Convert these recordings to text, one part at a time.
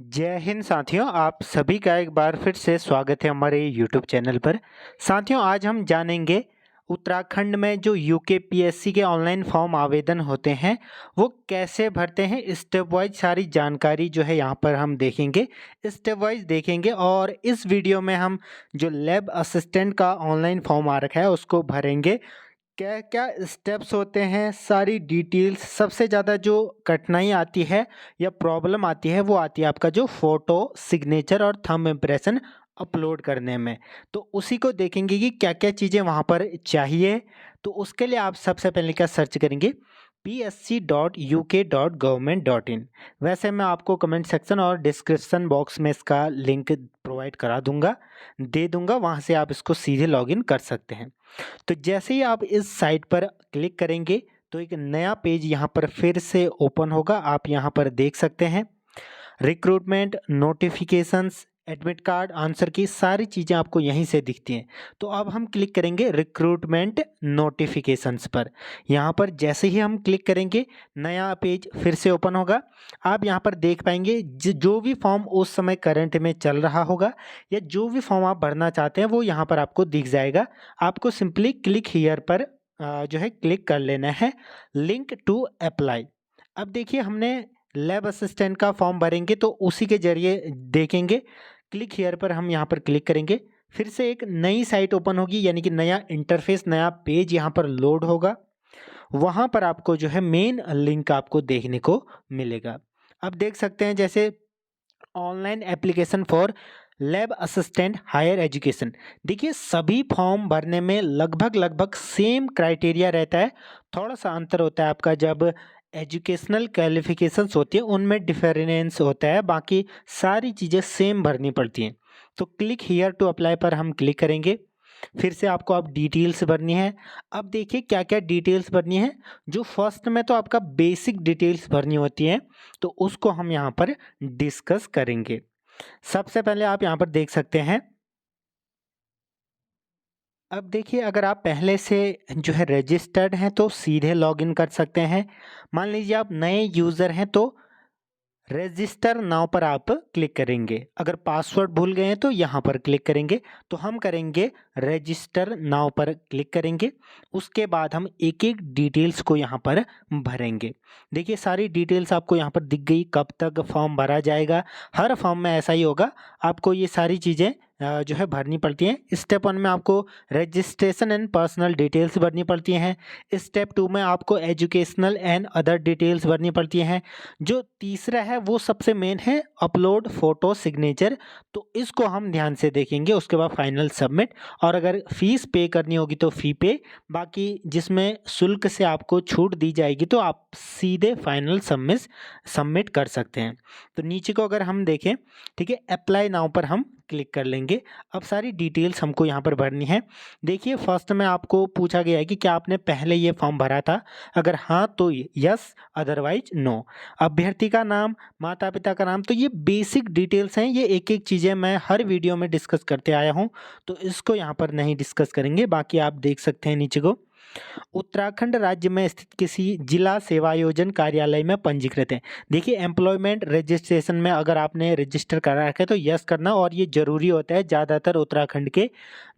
जय हिंद साथियों, आप सभी का एक बार फिर से स्वागत है हमारे यूट्यूब चैनल पर। साथियों, आज हम जानेंगे उत्तराखंड में जो यूकेपीएससी के ऑनलाइन फॉर्म आवेदन होते हैं वो कैसे भरते हैं। स्टेप वाइज सारी जानकारी जो है यहाँ पर हम देखेंगे, स्टेप वाइज देखेंगे। और इस वीडियो में हम जो लैब असिस्टेंट का ऑनलाइन फॉर्म आ रखा है उसको भरेंगे। क्या क्या स्टेप्स होते हैं, सारी डिटेल्स। सबसे ज़्यादा जो कठिनाई आती है या प्रॉब्लम आती है वो आती है आपका जो फ़ोटो, सिग्नेचर और थंब इम्प्रेशन अपलोड करने में। तो उसी को देखेंगे कि क्या क्या चीज़ें वहाँ पर चाहिए। तो उसके लिए आप सबसे पहले क्या सर्च करेंगे, psc.uk.government.in। वैसे मैं आपको कमेंट सेक्शन और डिस्क्रिप्शन बॉक्स में इसका लिंक प्रोवाइड करा दूंगा, दे दूंगा, वहाँ से आप इसको सीधे लॉगिन कर सकते हैं। तो जैसे ही आप इस साइट पर क्लिक करेंगे तो एक नया पेज यहाँ पर फिर से ओपन होगा। आप यहाँ पर देख सकते हैं recruitment, notifications, admit card, answer की सारी चीज़ें आपको यहीं से दिखती हैं। तो अब हम क्लिक करेंगे रिक्रूटमेंट नोटिफिकेशंस पर। यहाँ पर जैसे ही हम क्लिक करेंगे नया पेज फिर से ओपन होगा। आप यहाँ पर देख पाएंगे जो भी फॉर्म उस समय करंट में चल रहा होगा या जो भी फॉर्म आप भरना चाहते हैं वो यहाँ पर आपको दिख जाएगा। आपको सिंपली क्लिक हियर पर जो है क्लिक कर लेना है, लिंक टू अप्लाई। अब देखिए हमने लैब असिस्टेंट का फॉर्म भरेंगे तो उसी के जरिए देखेंगे। क्लिक हियर पर हम यहाँ पर क्लिक करेंगे, फिर से एक नई साइट ओपन होगी, यानी कि नया इंटरफेस, नया पेज यहाँ पर लोड होगा। वहाँ पर आपको जो है मेन लिंक आपको देखने को मिलेगा। अब देख सकते हैं जैसे online application for lab assistant higher education. देखिए सभी फॉर्म भरने में लगभग लगभग सेम क्राइटेरिया रहता है। थोड़ा सा अंतर होता है आपका जब एजुकेशनल क्वालिफिकेशंस होती है उनमें डिफरेंस होता है, बाकी सारी चीज़ें सेम भरनी पड़ती हैं। तो क्लिक हियर टू अप्लाई पर हम क्लिक करेंगे, फिर से आपको अब डिटेल्स भरनी है। अब देखिए क्या क्या डिटेल्स भरनी है। जो फर्स्ट में तो आपका बेसिक डिटेल्स भरनी होती है तो उसको हम यहाँ पर डिस्कस करेंगे। सबसे पहले आप यहाँ पर देख सकते हैं, अब देखिए अगर आप पहले से जो है रजिस्टर्ड हैं तो सीधे लॉगिन कर सकते हैं। मान लीजिए आप नए यूज़र हैं तो रजिस्टर नाउ पर आप क्लिक करेंगे। अगर पासवर्ड भूल गए हैं तो यहाँ पर क्लिक करेंगे। तो हम करेंगे रजिस्टर नाउ पर क्लिक करेंगे। उसके बाद हम एक एक डिटेल्स को यहाँ पर भरेंगे। देखिए सारी डिटेल्स आपको यहाँ पर दिख गई, कब तक फॉर्म भरा जाएगा। हर फॉर्म में ऐसा ही होगा, आपको ये सारी चीज़ें जो है भरनी पड़ती हैं। स्टेप 1 में आपको रजिस्ट्रेशन एंड पर्सनल डिटेल्स भरनी पड़ती हैं। स्टेप 2 में आपको एजुकेशनल एंड अदर डिटेल्स भरनी पड़ती हैं। जो तीसरा है वो सबसे मेन है, अपलोड फोटो सिग्नेचर। तो इसको हम ध्यान से देखेंगे। उसके बाद फाइनल सबमिट, और अगर फीस पे करनी होगी तो फी पे, बाकी जिसमें शुल्क से आपको छूट दी जाएगी तो आप सीधे फाइनल सबमिट कर सकते हैं। तो नीचे को अगर हम देखें, ठीक है, अप्लाई नाउ पर हम क्लिक कर लेंगे। अब सारी डिटेल्स हमको यहाँ पर भरनी है। देखिए फर्स्ट में आपको पूछा गया है कि क्या आपने पहले ये फॉर्म भरा था। अगर हाँ तो यस, अदरवाइज नो। अभ्यर्थी का नाम, माता पिता का नाम, तो ये बेसिक डिटेल्स हैं। ये एक एक चीज़ें मैं हर वीडियो में डिस्कस करते आया हूँ तो इसको यहाँ पर नहीं डिस्कस करेंगे। बाकी आप देख सकते हैं नीचे को, उत्तराखंड राज्य में स्थित किसी जिला सेवायोजन कार्यालय में पंजीकृत है। देखिए एम्प्लॉयमेंट रजिस्ट्रेशन में अगर आपने रजिस्टर करा रखा है तो यस करना, और ये ज़रूरी होता है ज़्यादातर उत्तराखंड के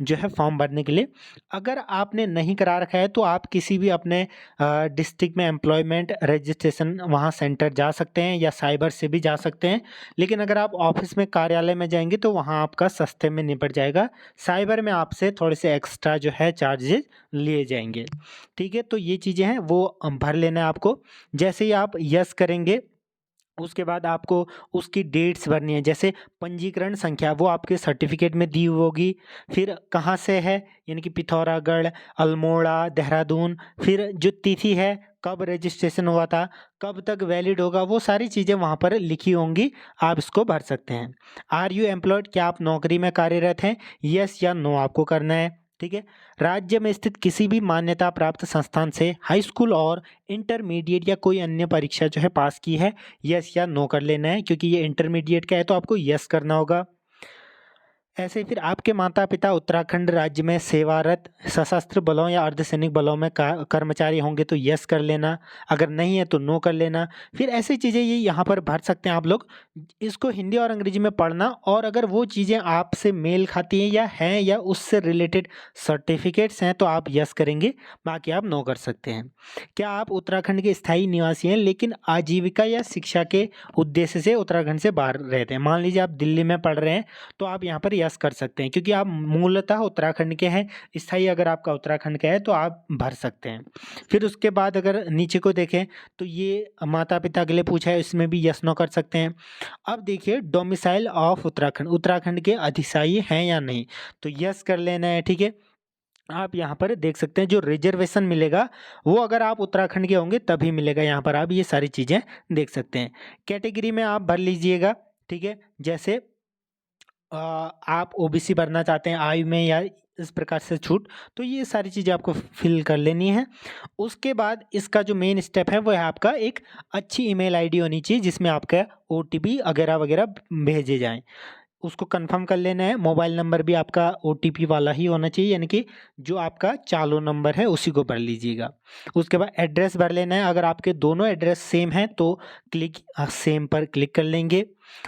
जो है फॉर्म भरने के लिए। अगर आपने नहीं करा रखा है तो आप किसी भी अपने डिस्ट्रिक्ट में एम्प्लॉयमेंट रजिस्ट्रेशन वहाँ सेंटर जा सकते हैं या साइबर से भी जा सकते हैं। लेकिन अगर आप ऑफिस में, कार्यालय में जाएंगे तो वहाँ आपका सस्ते में निपट जाएगा। साइबर में आपसे थोड़े से एक्स्ट्रा जो है चार्जेस लिए जाएंगे। ठीक है, तो ये चीज़ें हैं वो भर लेना है आपको। जैसे ही आप यस करेंगे उसके बाद आपको उसकी डेट्स भरनी है। जैसे पंजीकरण संख्या वो आपके सर्टिफिकेट में दी हुई होगी, फिर कहाँ से है, यानी कि पिथौरागढ़, अल्मोड़ा, देहरादून, फिर जो तिथि है, कब रजिस्ट्रेशन हुआ था, कब तक वैलिड होगा, वो सारी चीज़ें वहाँ पर लिखी होंगी, आप इसको भर सकते हैं। आर यू एम्प्लॉयड, क्या आप नौकरी में कार्यरत हैं, यस या नो आपको करना है। ठीक है, राज्य में स्थित किसी भी मान्यता प्राप्त संस्थान से हाई स्कूल और इंटरमीडिएट या कोई अन्य परीक्षा जो है पास की है, यस या नो कर लेना है। क्योंकि ये इंटरमीडिएट का है तो आपको यस करना होगा। ऐसे ही फिर आपके माता-पिता उत्तराखंड राज्य में सेवारत सशस्त्र बलों या अर्धसैनिक बलों में का कर्मचारी होंगे तो यस कर लेना, अगर नहीं है तो नो कर लेना। फिर ऐसी चीज़ें ये यहाँ पर भर सकते हैं आप लोग। इसको हिंदी और अंग्रेजी में पढ़ना और अगर वो चीज़ें आपसे मेल खाती हैं या उससे रिलेटेड सर्टिफिकेट्स हैं तो आप यस करेंगे, बाकी आप नो कर सकते हैं। क्या आप उत्तराखंड के स्थायी निवासी हैं लेकिन आजीविका या शिक्षा के उद्देश्य से उत्तराखंड से बाहर रहते हैं? मान लीजिए आप दिल्ली में पढ़ रहे हैं तो आप यहाँ पर यस कर सकते हैं क्योंकि आप मूलतः उत्तराखंड के हैं। स्थायी अगर आपका उत्तराखंड का है तो आप भर सकते हैं। फिर उसके बाद अगर नीचे को देखें तो ये माता-पिता के लिए पूछा है, इसमें भी यस नो कर सकते हैं। अब देखिए डोमिसाइल ऑफ उत्तराखंड, उत्तराखंड के अधिशायी हैं या नहीं? तो यस कर लेना है, ठीक है। आप यहाँ पर देख सकते हैं जो रिजर्वेशन मिलेगा वो अगर आप उत्तराखंड के होंगे तभी मिलेगा। यहाँ पर आप ये सारी चीज़ें देख सकते हैं। कैटेगरी में आप भर लीजिएगा, ठीक है। जैसे आप ओबीसी भरना चाहते हैं आयु में या इस प्रकार से छूट, तो ये सारी चीज़ें आपको फिल कर लेनी है। उसके बाद इसका जो मेन स्टेप है वो है आपका एक अच्छी ईमेल आईडी होनी चाहिए जिसमें आपका ओटीपी वगैरह भेजे जाएँ। उसको कंफर्म कर लेना है। मोबाइल नंबर भी आपका ओटीपी वाला ही होना चाहिए, यानी कि जो आपका चालू नंबर है उसी को भर लीजिएगा। उसके बाद एड्रेस भर लेना है। अगर आपके दोनों एड्रेस सेम हैं तो सेम पर क्लिक कर लेंगे।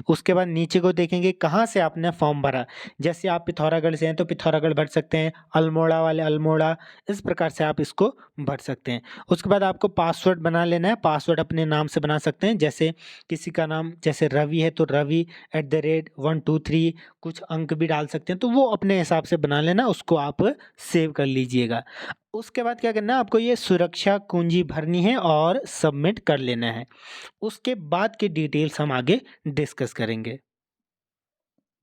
उसके बाद नीचे को देखेंगे कहाँ से आपने फॉर्म भरा। जैसे आप पिथौरागढ़ से हैं तो पिथौरागढ़ भर सकते हैं, अल्मोड़ा वाले अल्मोड़ा, इस प्रकार से आप इसको भर सकते हैं। उसके बाद आपको पासवर्ड बना लेना है। पासवर्ड अपने नाम से बना सकते हैं, जैसे किसी का नाम जैसे रवि है तो रवि @123 कुछ अंक भी डाल सकते हैं, तो वो अपने हिसाब से बना लेना, उसको आप सेव कर लीजिएगा। उसके बाद क्या करना है, आपको ये सुरक्षा कुंजी भरनी है और सबमिट कर लेना है। उसके बाद की डिटेल्स हम आगे डिस्कस करेंगे।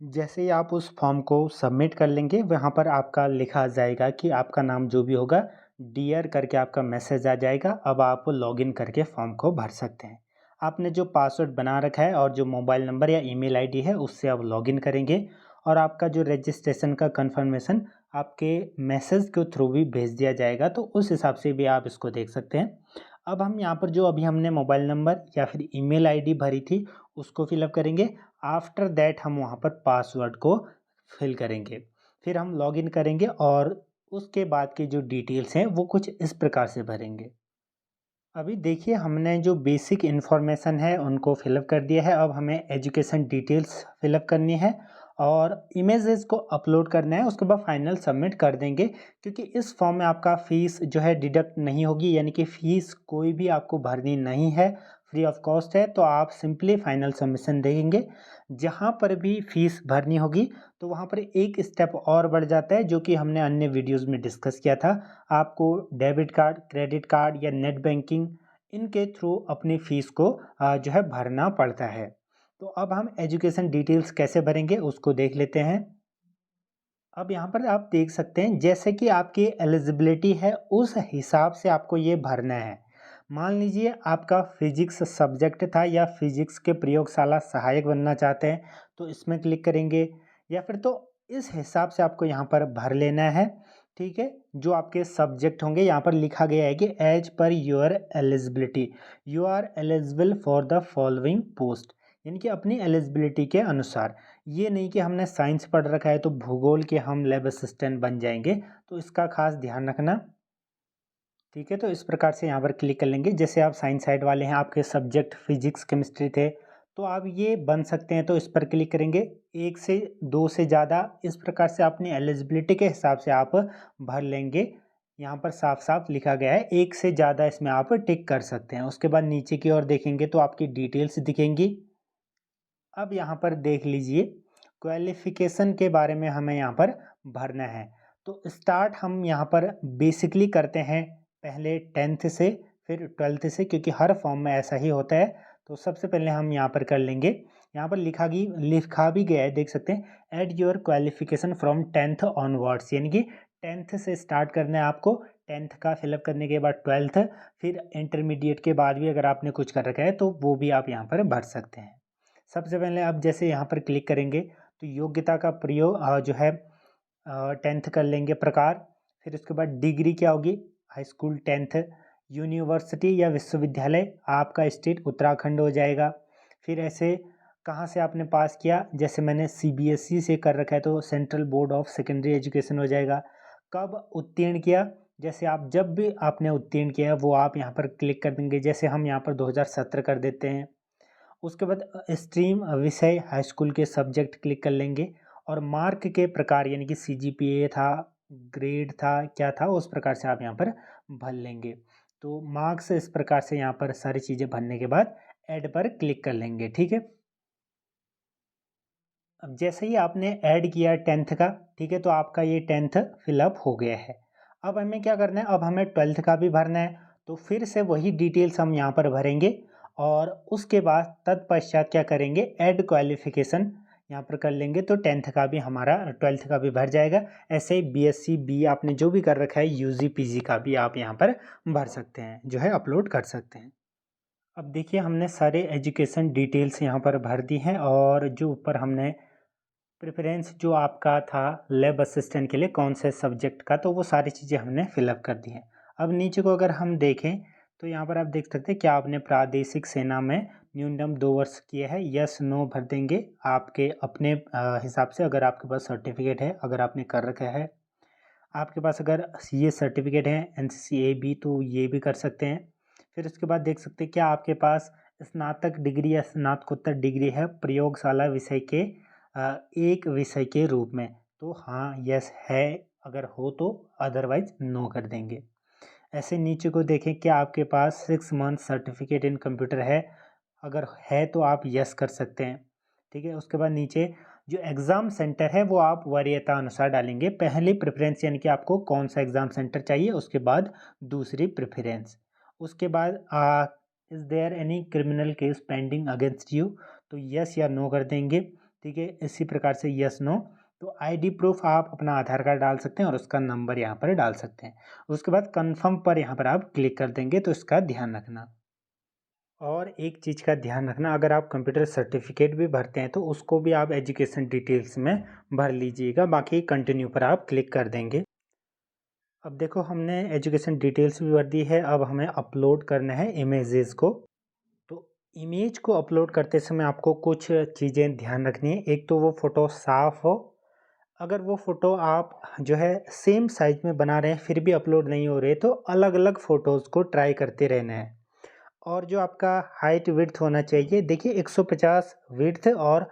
जैसे ही आप उस फॉर्म को सबमिट कर लेंगे वहाँ पर आपका लिखा आ जाएगा कि आपका नाम जो भी होगा डियर करके आपका मैसेज आ जाएगा। अब आप लॉगिन करके फॉर्म को भर सकते हैं। आपने जो पासवर्ड बना रखा है और जो मोबाइल नंबर या ईमेल आईडी है उससे आप लॉगिन करेंगे और आपका जो रजिस्ट्रेशन का कंफर्मेशन आपके मैसेज के थ्रू भी भेज दिया जाएगा, तो उस हिसाब से भी आप इसको देख सकते हैं। अब हम यहाँ पर जो अभी हमने मोबाइल नंबर या फिर ईमेल आईडी भरी थी उसको फिलअप करेंगे। आफ्टर दैट हम वहाँ पर पासवर्ड को फिल करेंगे। फिर हम लॉगिन करेंगे और उसके बाद की जो डिटेल्स हैं वो कुछ इस प्रकार से भरेंगे। अभी देखिए हमने जो बेसिक इन्फॉर्मेशन है उनको फिलअप कर दिया है। अब हमें एजुकेशन डिटेल्स फिलअप करनी है और इमेजेस को अपलोड करना है। उसके बाद फाइनल सबमिट कर देंगे, क्योंकि इस फॉर्म में आपका फ़ीस जो है डिडक्ट नहीं होगी, यानी कि फ़ीस कोई भी आपको भरनी नहीं है, फ्री ऑफ कॉस्ट है। तो आप सिंपली फाइनल सबमिशन देंगे। जहाँ पर भी फ़ीस भरनी होगी तो वहाँ पर एक स्टेप और बढ़ जाता है, जो कि हमने अन्य वीडियोज़ में डिस्कस किया था। आपको डेबिट कार्ड, क्रेडिट कार्ड या नेट बैंकिंग इनके थ्रू अपनी फ़ीस को जो है भरना पड़ता है। तो अब हम एजुकेशन डिटेल्स कैसे भरेंगे उसको देख लेते हैं। अब यहाँ पर आप देख सकते हैं जैसे कि आपकी एलिजिबिलिटी है उस हिसाब से आपको ये भरना है। मान लीजिए आपका फिजिक्स सब्जेक्ट था या फिजिक्स के प्रयोगशाला सहायक बनना चाहते हैं तो इसमें क्लिक करेंगे, या फिर तो इस हिसाब से आपको यहाँ पर भर लेना है। ठीक है, जो आपके सब्जेक्ट होंगे यहाँ पर लिखा गया है कि एज पर your eligibility you are eligible for the following post, यानी कि अपनी एलिजिबिलिटी के अनुसार। ये नहीं कि हमने साइंस पढ़ रखा है तो भूगोल के हम लैब असिस्टेंट बन जाएंगे, तो इसका खास ध्यान रखना। ठीक है, तो इस प्रकार से यहाँ पर क्लिक कर लेंगे। जैसे आप साइंस साइड वाले हैं, आपके सब्जेक्ट फिजिक्स केमिस्ट्री थे तो आप ये बन सकते हैं, तो इस पर क्लिक करेंगे। एक से दो से ज़्यादा, इस प्रकार से अपनी एलिजिबिलिटी के हिसाब से आप भर लेंगे। यहाँ पर साफ साफ लिखा गया है, एक से ज़्यादा इसमें आप टिक कर सकते हैं। उसके बाद नीचे की ओर देखेंगे तो आपकी डिटेल्स दिखेंगी। अब यहाँ पर देख लीजिए क्वालिफ़िकेशन के बारे में हमें यहाँ पर भरना है। तो स्टार्ट हम यहाँ पर बेसिकली करते हैं पहले 10th से फिर 12th से, क्योंकि हर फॉर्म में ऐसा ही होता है। तो सबसे पहले हम यहाँ पर कर लेंगे। यहाँ पर लिखा भी गया है, देख सकते हैं, add your qualification from 10th onwards, यानी कि 10th से स्टार्ट करना है आपको। 10th का फिलअप करने के बाद 12th, फिर इंटरमीडिएट के बाद भी अगर आपने कुछ कर रखा है तो वो भी आप यहाँ पर भर सकते हैं। सबसे पहले आप जैसे यहाँ पर क्लिक करेंगे तो योग्यता का प्रयोग जो है 10th कर लेंगे प्रकार। फिर उसके बाद डिग्री क्या होगी, हाई स्कूल 10th। यूनिवर्सिटी या विश्वविद्यालय आपका स्टेट उत्तराखंड हो जाएगा। फिर ऐसे कहाँ से आपने पास किया, जैसे मैंने सीबीएसई से कर रखा है तो central board of secondary education हो जाएगा। कब उत्तीर्ण किया, जैसे आप जब भी आपने उत्तीर्ण किया वो आप यहाँ पर क्लिक कर देंगे, जैसे हम यहाँ पर 2017 कर देते हैं। उसके बाद स्ट्रीम विषय हाई स्कूल के सब्जेक्ट क्लिक कर लेंगे और मार्क के प्रकार यानी कि सीजीपीए था, ग्रेड था, क्या था, उस प्रकार से आप यहाँ पर भर लेंगे। तो मार्क्स इस प्रकार से यहाँ पर सारी चीज़ें भरने के बाद ऐड पर क्लिक कर लेंगे। ठीक है, अब जैसे ही आपने ऐड किया 10th का, ठीक है, तो आपका ये 10th फिलअप हो गया है। अब हमें क्या करना है, अब हमें 12th का भी भरना है, तो फिर से वही डिटेल्स हम यहाँ पर भरेंगे और उसके बाद तत्पश्चात क्या करेंगे, ऐड क्वालिफिकेशन यहाँ पर कर लेंगे, तो 10th का भी हमारा 12th का भी भर जाएगा। ऐसे ही बीएससी बी आपने जो भी कर रखा है यूजी पीजी का भी आप यहाँ पर भर सकते हैं, जो है अपलोड कर सकते हैं। अब देखिए हमने सारे एजुकेशन डिटेल्स यहाँ पर भर दी हैं और जो ऊपर हमने प्रेफरेंस जो आपका था लैब असिस्टेंट के लिए कौन से सब्जेक्ट का, तो वो सारी चीज़ें हमने फिलअप कर दी हैं। अब नीचे को अगर हम देखें तो यहाँ पर आप देख सकते हैं क्या आपने प्रादेशिक सेना में न्यूनतम 2 वर्ष किए हैं, यस नो भर देंगे आपके अपने हिसाब से। अगर आपके पास सर्टिफिकेट है, अगर आपने कर रखा है, आपके पास अगर ये सर्टिफिकेट है एनसीसी ए बी, तो ये भी कर सकते हैं। फिर उसके बाद देख सकते हैं क्या आपके पास स्नातक डिग्री या स्नातकोत्तर डिग्री है प्रयोगशाला विषय के एक विषय के रूप में, तो हाँ यस है, अगर हो तो, अदरवाइज नो कर देंगे। ऐसे नीचे को देखें क्या आपके पास 6 मंथ सर्टिफिकेट इन कंप्यूटर है, अगर है तो आप यस कर सकते हैं। ठीक है, उसके बाद नीचे जो एग्ज़ाम सेंटर है वो आप वरीयता अनुसार डालेंगे, पहली प्रेफरेंस यानी कि आपको कौन सा एग्ज़ाम सेंटर चाहिए, उसके बाद दूसरी प्रेफरेंस। उसके बाद is there any criminal case pending against you, तो यस या नो कर देंगे। ठीक है, इसी प्रकार से यस नो। तो आईडी प्रूफ आप अपना आधार कार्ड डाल सकते हैं और उसका नंबर यहाँ पर डाल सकते हैं। उसके बाद कन्फर्म पर यहाँ पर आप क्लिक कर देंगे, तो इसका ध्यान रखना। और एक चीज़ का ध्यान रखना, अगर आप कंप्यूटर सर्टिफिकेट भी भरते हैं तो उसको भी आप एजुकेशन डिटेल्स में भर लीजिएगा, बाकी कंटिन्यू पर आप क्लिक कर देंगे। अब देखो हमने एजुकेशन डिटेल्स भी भर दी है, अब हमें अपलोड करना है इमेजेस को। तो इमेज को अपलोड करते समय आपको कुछ चीज़ें ध्यान रखनी है। एक तो वो फ़ोटो साफ़ हो, अगर वो फ़ोटो आप जो है सेम साइज़ में बना रहे हैं फिर भी अपलोड नहीं हो रहे, तो अलग अलग फ़ोटोज़ को ट्राई करते रहना है। और जो आपका हाइट विड्थ होना चाहिए, देखिए 150 विड्थ और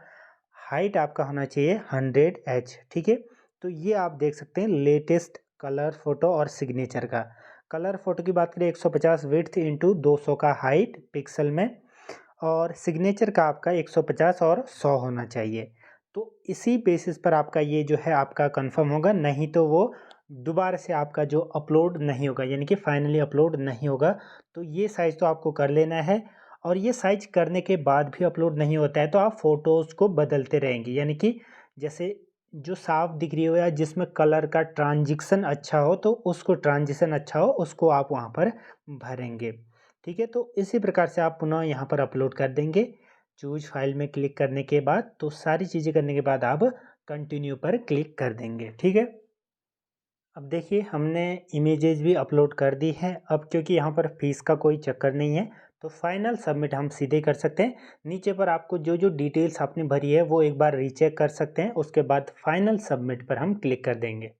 हाइट आपका होना चाहिए 100 एच। ठीक है, तो ये आप देख सकते हैं लेटेस्ट कलर फ़ोटो और सिग्नेचर का। कलर फ़ोटो की बात करें 150 विड्थ इंटू 200 का हाइट पिक्सल में, और सिग्नेचर का आपका 150 और 100 होना चाहिए। तो इसी बेसिस पर आपका ये जो है आपका कंफर्म होगा, नहीं तो वो दोबारा से आपका जो अपलोड नहीं होगा, यानी कि फाइनली अपलोड नहीं होगा। तो ये साइज़ तो आपको कर लेना है, और ये साइज़ करने के बाद भी अपलोड नहीं होता है तो आप फ़ोटोज़ को बदलते रहेंगे, यानी कि जैसे जो साफ़ दिख रही हो या जिसमें कलर का ट्रांजिशन अच्छा हो, तो उसको ट्रांजिशन अच्छा हो उसको आप वहाँ पर भरेंगे। ठीक है, तो इसी प्रकार से आप पुनः यहाँ पर अपलोड कर देंगे। चूज़ फाइल में क्लिक करने के बाद, तो सारी चीज़ें करने के बाद आप कंटिन्यू पर क्लिक कर देंगे। ठीक है, अब देखिए हमने इमेजेस भी अपलोड कर दी हैं। अब क्योंकि यहाँ पर फीस का कोई चक्कर नहीं है, तो फाइनल सबमिट हम सीधे कर सकते हैं। नीचे पर आपको जो जो डिटेल्स आपने भरी है वो एक बार रीचेक कर सकते हैं, उसके बाद फाइनल सबमिट पर हम क्लिक कर देंगे।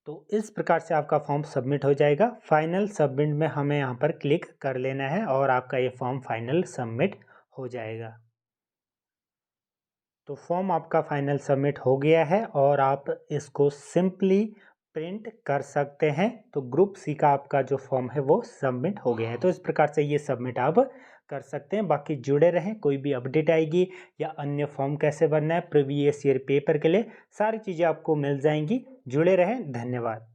तो इस प्रकार से आपका फॉर्म सबमिट हो जाएगा। फाइनल सबमिट में हमें यहाँ पर क्लिक कर लेना है और आपका ये फॉर्म फाइनल सबमिट हो जाएगा। तो फॉर्म आपका फाइनल सबमिट हो गया है और आप इसको सिंपली प्रिंट कर सकते हैं। तो ग्रुप सी का आपका जो फॉर्म है वो सबमिट हो गया है। तो इस प्रकार से ये सबमिट आप कर सकते हैं। बाकी जुड़े रहें, कोई भी अपडेट आएगी या अन्य फॉर्म कैसे भरना है प्रीवियस ईयर पेपर के लिए, सारी चीज़ें आपको मिल जाएंगी। जुड़े रहें, धन्यवाद।